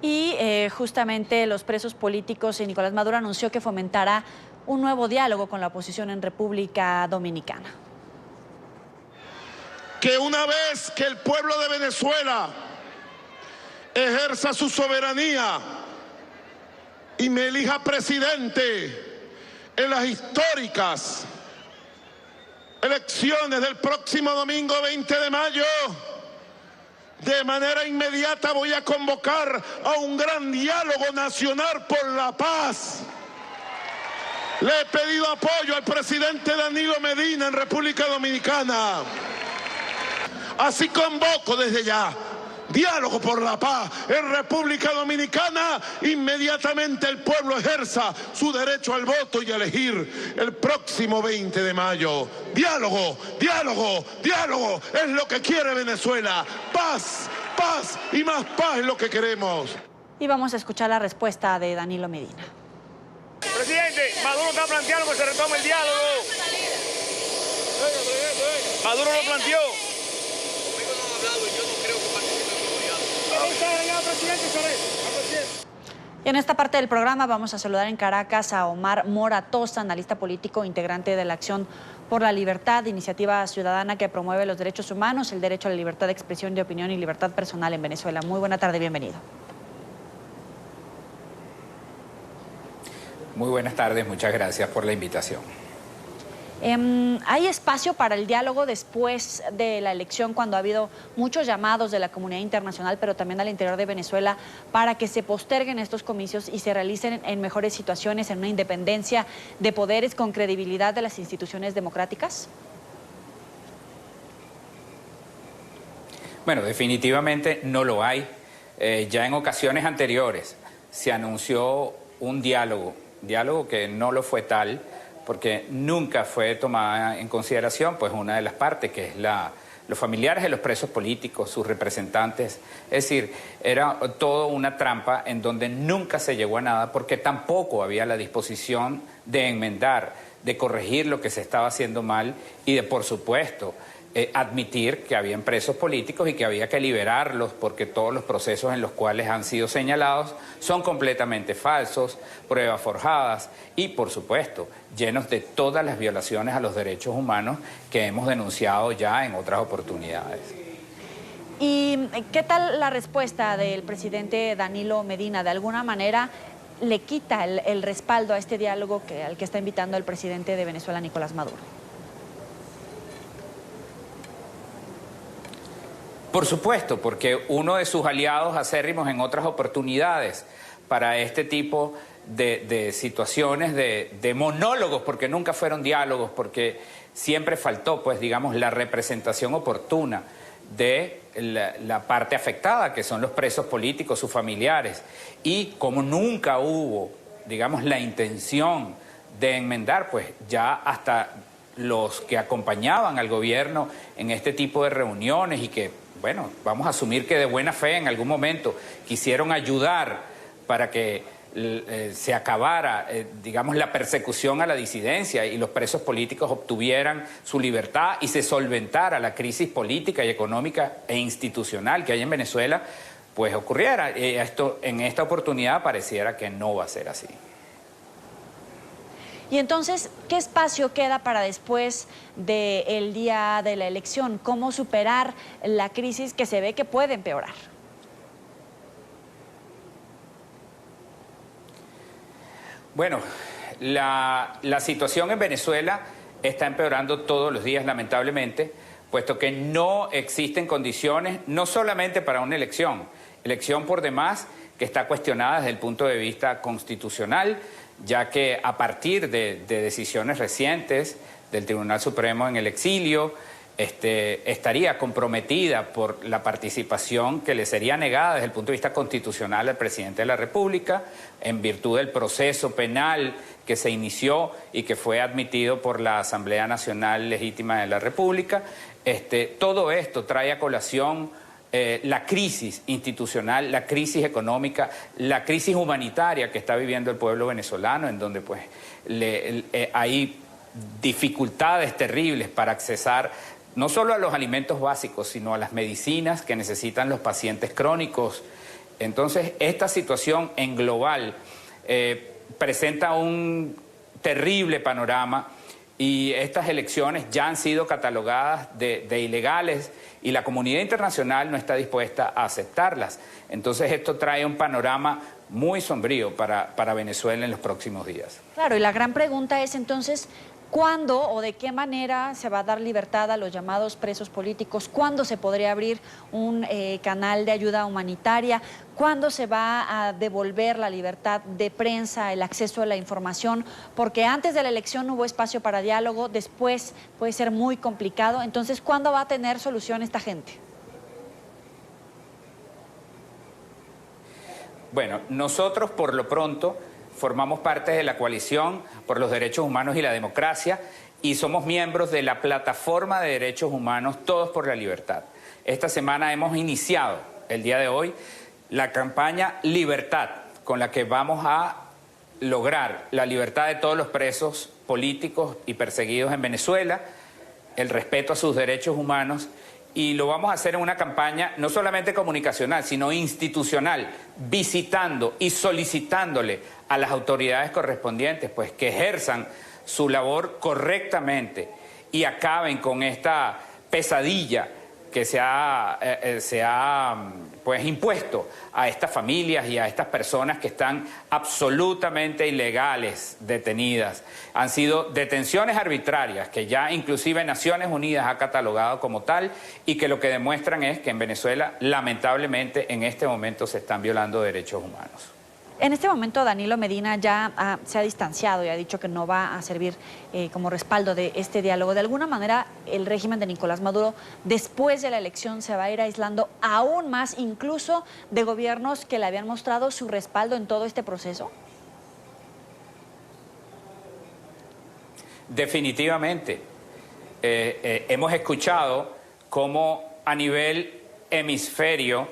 Y justamente los presos políticos y Nicolás Maduro anunció que fomentará un nuevo diálogo con la oposición en República Dominicana. Que una vez que el pueblo de Venezuela ejerza su soberanía y me elija presidente en las históricas elecciones del próximo domingo 20 de mayo, de manera inmediata voy a convocar a un gran diálogo nacional por la paz. Le he pedido apoyo al presidente Danilo Medina en República Dominicana. Así convoco desde ya diálogo por la paz en República Dominicana. Inmediatamente el pueblo ejerza su derecho al voto y a elegir el próximo 20 de mayo. Diálogo, diálogo, diálogo es lo que quiere Venezuela. Paz, paz y más paz es lo que queremos. Y vamos a escuchar la respuesta de Danilo Medina. Presidente, Maduro está planteando que se retome el diálogo. Maduro lo planteó. Conmigo no han hablado y yo no creo que participen en el diálogo. Y en esta parte del programa vamos a saludar en Caracas a Omar Mora Tosta, analista político, integrante de la Acción por la Libertad, iniciativa ciudadana que promueve los derechos humanos, el derecho a la libertad de expresión, de opinión y libertad personal en Venezuela. Muy buena tarde, bienvenido. Muy buenas tardes, muchas gracias por la invitación. ¿Hay espacio para el diálogo después de la elección, cuando ha habido muchos llamados de la comunidad internacional, pero también al interior de Venezuela, para que se posterguen estos comicios y se realicen en mejores situaciones, en una independencia de poderes con credibilidad de las instituciones democráticas? Bueno, definitivamente no lo hay. Ya en ocasiones anteriores se anunció un diálogo que no lo fue tal, porque nunca fue tomada en consideración pues una de las partes, que es los familiares de los presos políticos, sus representantes. Es decir, era todo una trampa en donde nunca se llegó a nada, porque tampoco había la disposición de enmendar, de corregir lo que se estaba haciendo mal y de, por supuesto, admitir que habían presos políticos y que había que liberarlos, porque todos los procesos en los cuales han sido señalados son completamente falsos, pruebas forjadas y, por supuesto, llenos de todas las violaciones a los derechos humanos que hemos denunciado ya en otras oportunidades. ¿Y qué tal la respuesta del presidente Danilo Medina? ¿De alguna manera le quita el respaldo a este diálogo al que está invitando el presidente de Venezuela, Nicolás Maduro? Por supuesto, porque uno de sus aliados acérrimos en otras oportunidades para este tipo de situaciones, de monólogos, porque nunca fueron diálogos, porque siempre faltó, pues digamos, la representación oportuna de la parte afectada, que son los presos políticos, sus familiares. Y como nunca hubo, digamos, la intención de enmendar, pues ya hasta los que acompañaban al gobierno en este tipo de reuniones y que, bueno, vamos a asumir que de buena fe en algún momento quisieron ayudar para que se acabara, digamos, la persecución a la disidencia y los presos políticos obtuvieran su libertad y se solventara la crisis política y económica e institucional que hay en Venezuela, pues ocurriera. Esto, en esta oportunidad pareciera que no va a ser así. Y entonces, ¿qué espacio queda para después del día de la elección? ¿Cómo superar la crisis que se ve que puede empeorar? Bueno, la situación en Venezuela está empeorando todos los días, lamentablemente, puesto que no existen condiciones, no solamente para una elección por demás, que está cuestionada desde el punto de vista constitucional, ya que a partir de decisiones recientes del Tribunal Supremo en el exilio, estaría comprometida por la participación que le sería negada desde el punto de vista constitucional al presidente de la República, en virtud del proceso penal que se inició y que fue admitido por la Asamblea Nacional Legítima de la República. Todo esto trae a colación la crisis institucional, la crisis económica, la crisis humanitaria que está viviendo el pueblo venezolano, en donde pues hay dificultades terribles para accesar no solo a los alimentos básicos, sino a las medicinas que necesitan los pacientes crónicos Entonces, esta situación en global presenta un terrible panorama y estas elecciones ya han sido catalogadas de ilegales y la comunidad internacional no está dispuesta a aceptarlas. Entonces, esto trae un panorama muy sombrío para Venezuela en los próximos días. Claro, y la gran pregunta es entonces, ¿cuándo o de qué manera se va a dar libertad a los llamados presos políticos? ¿Cuándo se podría abrir un canal de ayuda humanitaria? ¿Cuándo se va a devolver la libertad de prensa, el acceso a la información? Porque antes de la elección hubo espacio para diálogo, después puede ser muy complicado. Entonces, ¿cuándo va a tener solución esta gente? Bueno, nosotros por lo pronto formamos parte de la Coalición por los Derechos Humanos y la Democracia y somos miembros de la Plataforma de Derechos Humanos Todos por la Libertad. Esta semana hemos iniciado, el día de hoy, la campaña Libertad, con la que vamos a lograr la libertad de todos los presos políticos y perseguidos en Venezuela, el respeto a sus derechos humanos, y lo vamos a hacer en una campaña no solamente comunicacional, sino institucional, visitando y solicitándole a las autoridades correspondientes pues que ejerzan su labor correctamente y acaben con esta pesadilla que se ha pues impuesto a estas familias y a estas personas que están absolutamente ilegales detenidas. Han sido detenciones arbitrarias que ya inclusive Naciones Unidas ha catalogado como tal y que lo que demuestran es que en Venezuela lamentablemente en este momento se están violando derechos humanos. En este momento Danilo Medina ya se ha distanciado y ha dicho que no va a servir como respaldo de este diálogo. De alguna manera el régimen de Nicolás Maduro después de la elección se va a ir aislando aún más, incluso de gobiernos que le habían mostrado su respaldo en todo este proceso. Definitivamente. Hemos escuchado cómo a nivel hemisferio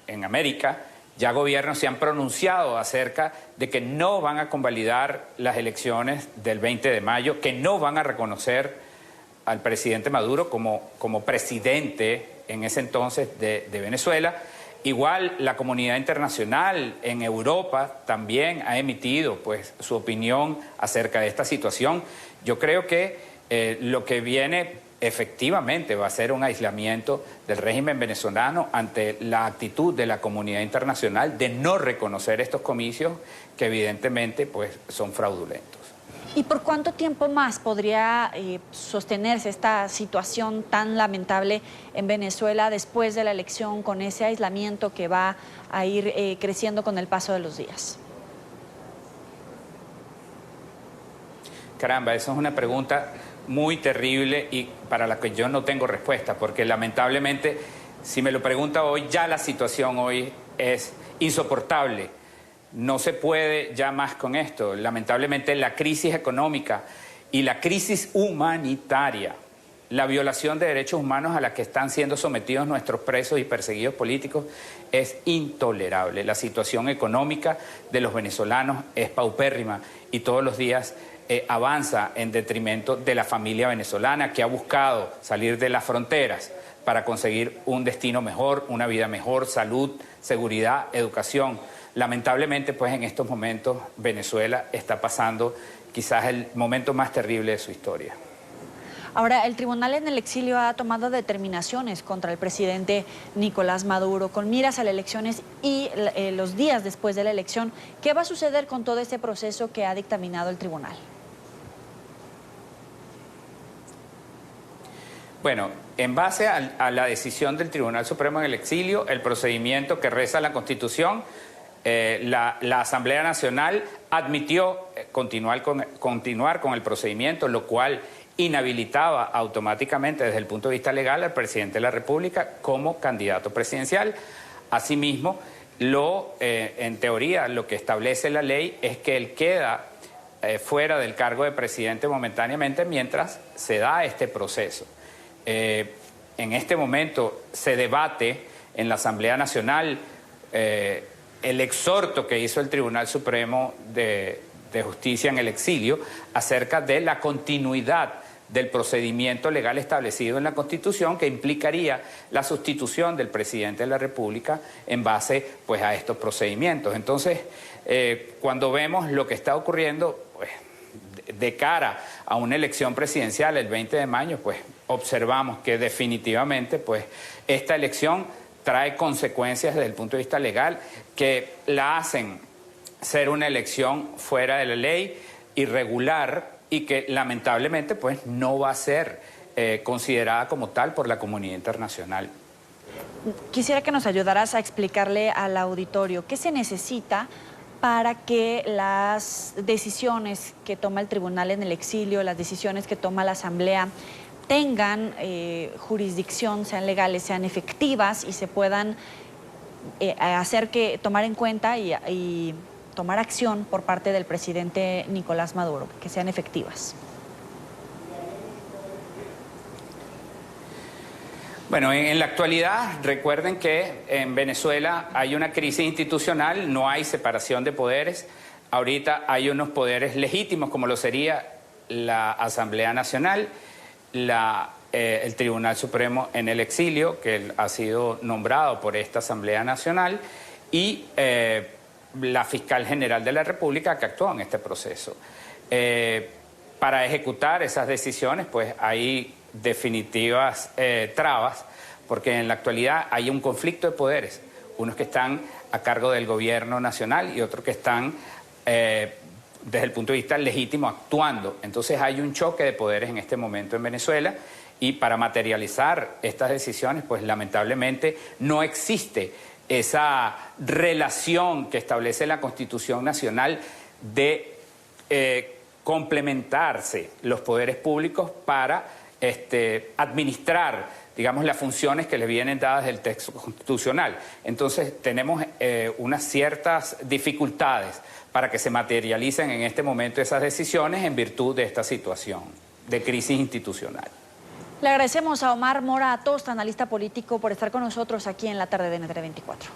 en América ya gobiernos se han pronunciado acerca de que no van a convalidar las elecciones del 20 de mayo, que no van a reconocer al presidente Maduro como presidente en ese entonces de Venezuela. Igual la comunidad internacional en Europa también ha emitido pues su opinión acerca de esta situación. Yo creo que lo que viene efectivamente va a ser un aislamiento del régimen venezolano ante la actitud de la comunidad internacional de no reconocer estos comicios que evidentemente pues son fraudulentos. ¿Y por cuánto tiempo más podría sostenerse esta situación tan lamentable en Venezuela después de la elección, con ese aislamiento que va a ir creciendo con el paso de los días? Caramba, esa es una pregunta muy terrible y para la que yo no tengo respuesta, porque lamentablemente, si me lo pregunta hoy, ya la situación hoy es insoportable. No se puede ya más con esto. Lamentablemente la crisis económica y la crisis humanitaria, la violación de derechos humanos a la que están siendo sometidos nuestros presos y perseguidos políticos es intolerable. La situación económica de los venezolanos es paupérrima y todos los días avanza en detrimento de la familia venezolana que ha buscado salir de las fronteras para conseguir un destino mejor, una vida mejor, salud, seguridad, educación. Lamentablemente, pues en estos momentos Venezuela está pasando quizás el momento más terrible de su historia. Ahora, el tribunal en el exilio ha tomado determinaciones contra el presidente Nicolás Maduro con miras a las elecciones y los días después de la elección. ¿Qué va a suceder con todo este proceso que ha dictaminado el tribunal? Bueno, en base a la decisión del Tribunal Supremo en el exilio, el procedimiento que reza la Constitución, la Asamblea Nacional admitió continuar con el procedimiento, lo cual inhabilitaba automáticamente desde el punto de vista legal al presidente de la República como candidato presidencial. Asimismo, en teoría, lo que establece la ley es que él queda fuera del cargo de presidente momentáneamente mientras se da este proceso. En este momento se debate en la Asamblea Nacional el exhorto que hizo el Tribunal Supremo de Justicia en el exilio acerca de la continuidad del procedimiento legal establecido en la Constitución, que implicaría la sustitución del presidente de la República en base pues, a estos procedimientos. Entonces, cuando vemos lo que está ocurriendo, pues, de cara a una elección presidencial el 20 de mayo, pues observamos que definitivamente pues, esta elección trae consecuencias desde el punto de vista legal que la hacen ser una elección fuera de la ley, irregular, y que lamentablemente pues, no va a ser considerada como tal por la comunidad internacional. Quisiera que nos ayudaras a explicarle al auditorio qué se necesita para que las decisiones que toma el tribunal en el exilio, las decisiones que toma la Asamblea, tengan jurisdicción, sean legales, sean efectivas y se puedan tomar en cuenta y tomar acción por parte del presidente Nicolás Maduro, que sean efectivas. Bueno, en la actualidad, recuerden que en Venezuela hay una crisis institucional, no hay separación de poderes. Ahorita hay unos poderes legítimos, como lo sería la Asamblea Nacional, el Tribunal Supremo en el exilio, que ha sido nombrado por esta Asamblea Nacional, y la Fiscal General de la República, que actuó en este proceso. Para ejecutar esas decisiones, pues hay definitivas trabas, porque en la actualidad hay un conflicto de poderes, unos que están a cargo del gobierno nacional y otros que están desde el punto de vista legítimo actuando. Entonces hay un choque de poderes en este momento en Venezuela, y para materializar estas decisiones, pues lamentablemente no existe esa relación que establece la Constitución Nacional de complementarse los poderes públicos para administrar, digamos, las funciones que les vienen dadas del texto constitucional. Entonces tenemos unas ciertas dificultades para que se materialicen en este momento esas decisiones en virtud de esta situación de crisis institucional. Le agradecemos a Omar Mora Atosta, analista político, por estar con nosotros aquí en la tarde de NTN 24.